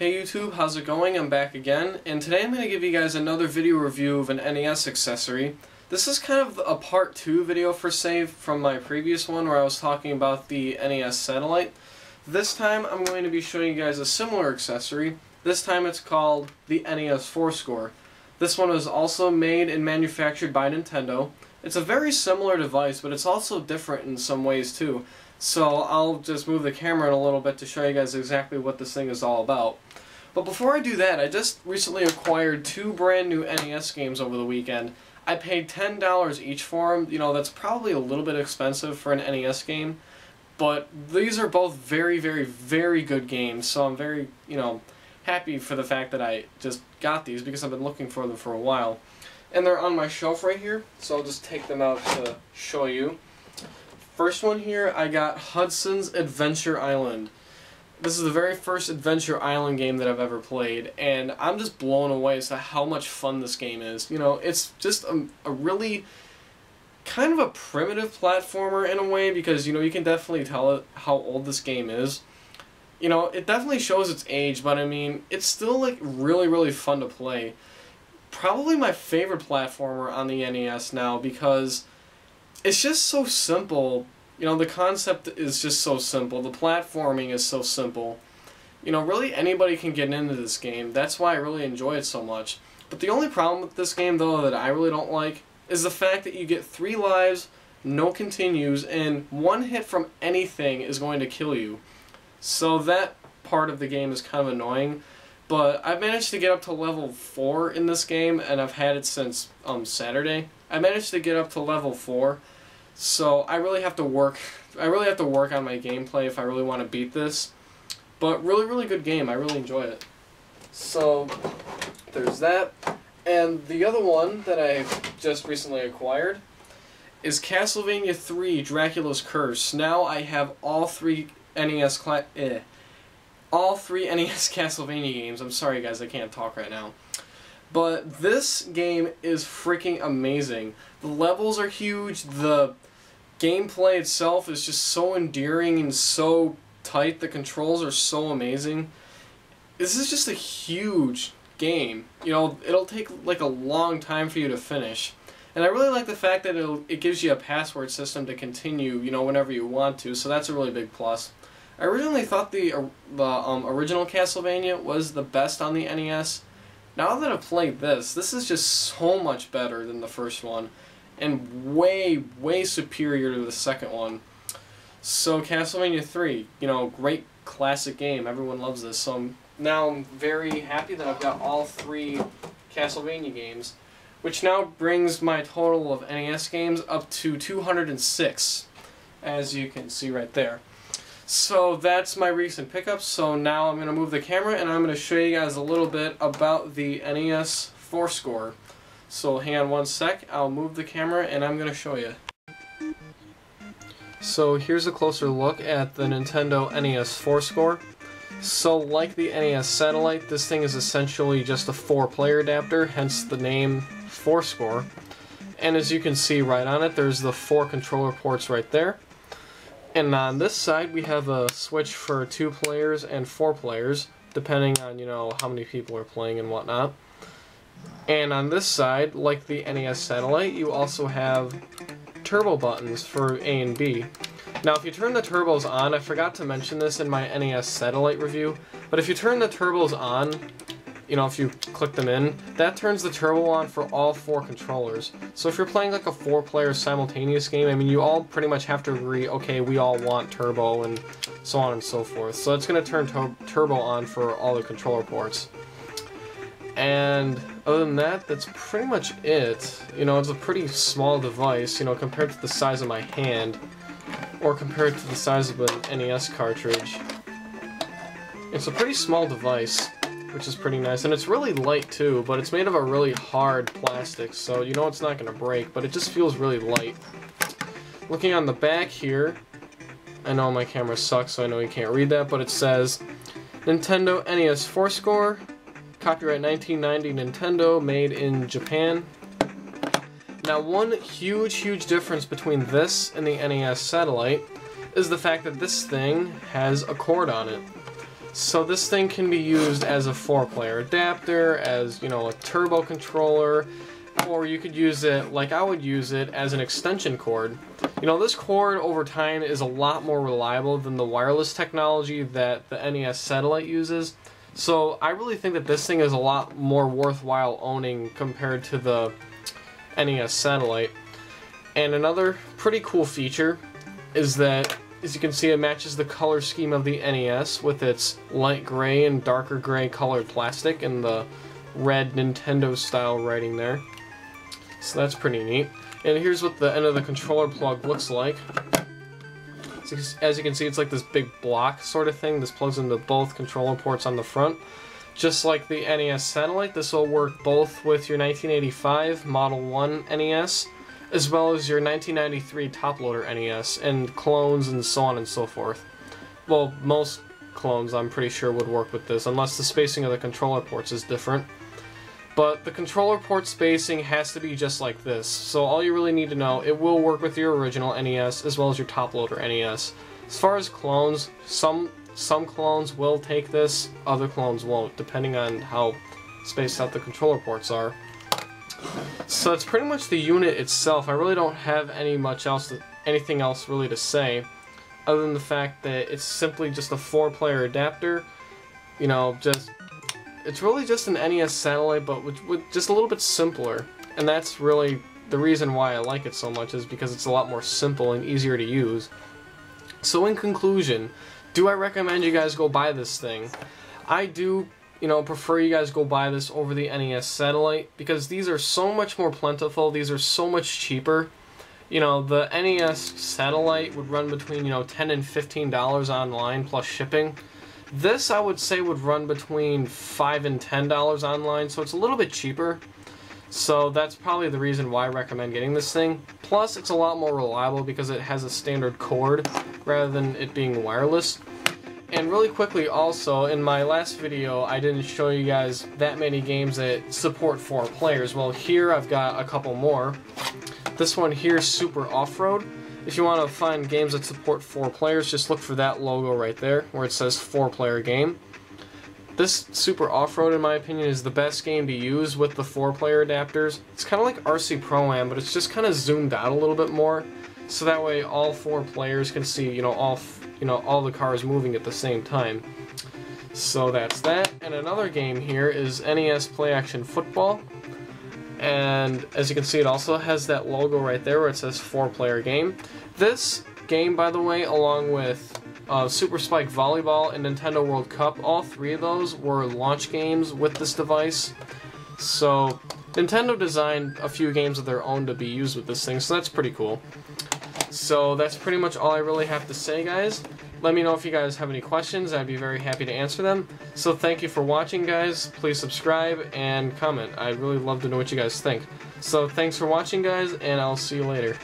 Hey YouTube, how's it going? I'm back again, and today I'm going to give you guys another video review of an NES accessory. This is kind of a part 2 video for save from my previous one where I was talking about the NES Satellite. This time I'm going to be showing you guys a similar accessory. This time it's called the NES Fourscore. This one was also made and manufactured by Nintendo. It's a very similar device, but it's also different in some ways too. So I'll just move the camera in a little bit to show you guys exactly what this thing is all about. But before I do that, I just recently acquired 2 brand new NES games over the weekend. I paid $10 each for them. You know, that's probably a little bit expensive for an NES game, but these are both very, very, very good games. So I'm very, happy for the fact that I just got these because I've been looking for them for a while. And they're on my shelf right here, so I'll just take them out to show you. First one here, I got Hudson's Adventure Island. This is the very first Adventure Island game that I've ever played, and I'm just blown away as to how much fun this game is. You know, it's just a really kind of a primitive platformer in a way because, you can definitely tell how old this game is. You know, it definitely shows its age, but I mean, it's still like really, really fun to play. Probably my favorite platformer on the NES now because it's just so simple. You know, the concept is just so simple. The platforming is so simple. You know, really anybody can get into this game. That's why I really enjoy it so much. But the only problem with this game, though, that I really don't like is the fact that you get 3 lives, no continues, and 1 hit from anything is going to kill you. So that part of the game is kind of annoying. But I've managed to get up to level 4 in this game, and I've had it since Saturday. I managed to get up to level 4. So I really have to work on my gameplay if I really want to beat this. But really, really good game. I really enjoy it. So there's that. And the other one that I just recently acquired is Castlevania 3 Dracula's Curse. Now I have all 3 NES Castlevania games. I'm sorry guys, I can't talk right now. But this game is freaking amazing. The levels are huge, the gameplay itself is just so endearing and so tight, the controls are so amazing. This is just a huge game. You know, it'll take like a long time for you to finish. And I really like the fact that it gives you a password system to continue, whenever you want to, so that's a really big plus. I originally thought the original Castlevania was the best on the NES. Now that I've played this is just so much better than the first one, and way, way superior to the second one. So Castlevania 3, great classic game, everyone loves this, so now I'm very happy that I've got all 3 Castlevania games, which now brings my total of NES games up to 206, as you can see right there. So that's my recent pickups, so now I'm going to move the camera and I'm going to show you guys a little bit about the NES Fourscore. So hang on one sec, I'll move the camera and I'm going to show you. So here's a closer look at the Nintendo NES Fourscore. So like the NES Satellite, this thing is essentially just a 4-player adapter, hence the name Fourscore. And as you can see right on it, there's the 4 controller ports right there. And on this side, we have a switch for 2 players and 4 players, depending on, how many people are playing and whatnot. And on this side, like the NES Satellite, you also have turbo buttons for A and B. Now, if you turn the turbos on, I forgot to mention this in my NES Satellite review, but if you turn the turbos on, if you click them in, that turns the turbo on for all 4 controllers. So if you're playing like a 4-player simultaneous game, I mean, you all pretty much have to agree, okay, we all want turbo, and so on and so forth. So it's going to turn turbo on for all the controller ports. And other than that, that's pretty much it. It's a pretty small device, compared to the size of my hand, or compared to the size of an NES cartridge. It's a pretty small device, which is pretty nice, and it's really light too, but it's made of a really hard plastic, so it's not going to break, but it just feels really light. Looking on the back here, I know my camera sucks, so I know you can't read that, but it says Nintendo NES Fourscore, copyright 1990 Nintendo, made in Japan. Now one huge difference between this and the NES Satellite is the fact that this thing has a cord on it. So this thing can be used as a 4-player adapter, as, you know, a turbo controller, or you could use it, like I would use it, as an extension cord. You know, this cord over time is a lot more reliable than the wireless technology that the NES satellite uses. So I really think that this thing is a lot more worthwhile owning compared to the NES satellite. And another pretty cool feature is that, as you can see, it matches the color scheme of the NES with its light gray and darker gray colored plastic and the red Nintendo style writing there. So that's pretty neat. And here's what the end of the controller plug looks like. So as you can see, it's like this big block sort of thing. This plugs into both controller ports on the front. Just like the NES satellite, this will work both with your 1985 Model 1 NES as well as your 1993 top-loader NES, and clones and so on and so forth. Well, most clones, I'm pretty sure, would work with this, unless the spacing of the controller ports is different. But the controller port spacing has to be just like this, so all you really need to know, it will work with your original NES as well as your top-loader NES. As far as clones, some clones will take this, other clones won't, depending on how spaced out the controller ports are. So that's pretty much the unit itself. I really don't have anything else really to say, other than the fact that it's simply just a 4-player adapter. You know, it's really just an NES satellite, but with just a little bit simpler. And that's really the reason why I like it so much, is because it's a lot more simple and easier to use. So in conclusion, do I recommend you guys go buy this thing? I do, you know, prefer you guys go buy this over the NES satellite, because these are so much more plentiful, these are so much cheaper. You know, the NES satellite would run between, you know, $10 and $15 online plus shipping. This, I would say, would run between $5 and $10 online, so it's a little bit cheaper. So that's probably the reason why I recommend getting this thing. Plus, it's a lot more reliable because it has a standard cord rather than it being wireless. And really quickly also, in my last video, I didn't show you guys that many games that support 4 players. Well, here I've got a couple more. This one here is Super Off-Road. If you want to find games that support 4 players, just look for that logo right there, where it says 4-player game. This Super Off-Road, in my opinion, is the best game to use with the 4-player adapters. It's kind of like RC Pro-Am, but it's just kind of zoomed out a little bit more, so that way all 4 players can see, you know, all the cars moving at the same time. So that's that. And another game here is NES Play Action Football. And as you can see, it also has that logo right there where it says 4-player game. This game, by the way, along with Super Spike Volleyball and Nintendo World Cup, all 3 of those were launch games with this device. So Nintendo designed a few games of their own to be used with this thing, so that's pretty cool. So that's pretty much all I really have to say, guys. Let me know if you guys have any questions. I'd be very happy to answer them. So thank you for watching, guys. Please subscribe and comment. I'd really love to know what you guys think. So thanks for watching, guys, and I'll see you later.